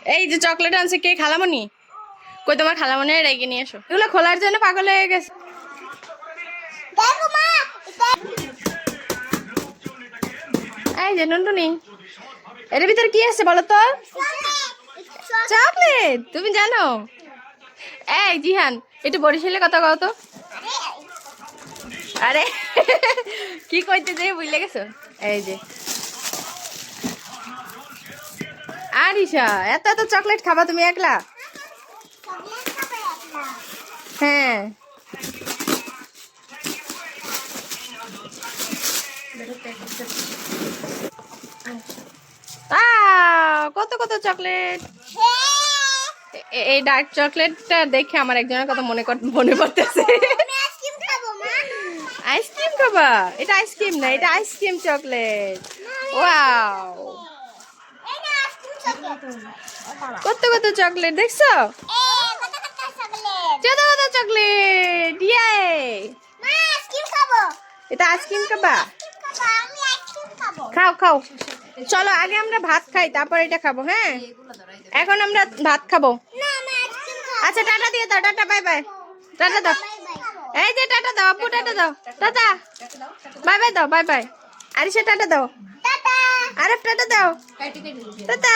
এই যে চকলেট আনছে কে? খালামণি। কই তোমার খালামণি রেগে নিয়ে এসো। এগুলো খোলার জন্য পাগল হয়ে গেছে। এই যে নন্টুনি, এর ভিতরে কি আছে বলো তো? চকলেট। তুমি জানো? এই জিহান, একটু বরিশালে কথা কও তো। আরে কি কইতে যে বুঝলে গেছো? এই যে আরিশা, এত এত চকলেট খাবা তুমি একলা? হ্যাঁ। কত কত চকলেট। এই ডার্ক চকলেটটা দেখে আমার একজনের কথা মনে পড়তেছে। আইসক্রিম খাবা? এটা আইসক্রিম না, এটা আইসক্রিম চকলেট। ওয়াও, কত কত চকলেট দেখছো? কত কত চকলেট। ইয়ে, এটা আইসক্রিম খাবা? খাও খাও। চলো আগে আমরা ভাত খাই, তারপর এটা খাবো। হ্যাঁ, এখন আমরা ভাত খাবো। আচ্ছা টাটা দিয়ে দাও, টাটা বাই বাই। টাটা দাও। এই যে টাটা দাও আপু, টাটা দাও। টাটা বাই বাই দাও, বাই বাই। আরিশা টাটা দাও। আরে টাটা দাও। টাটা।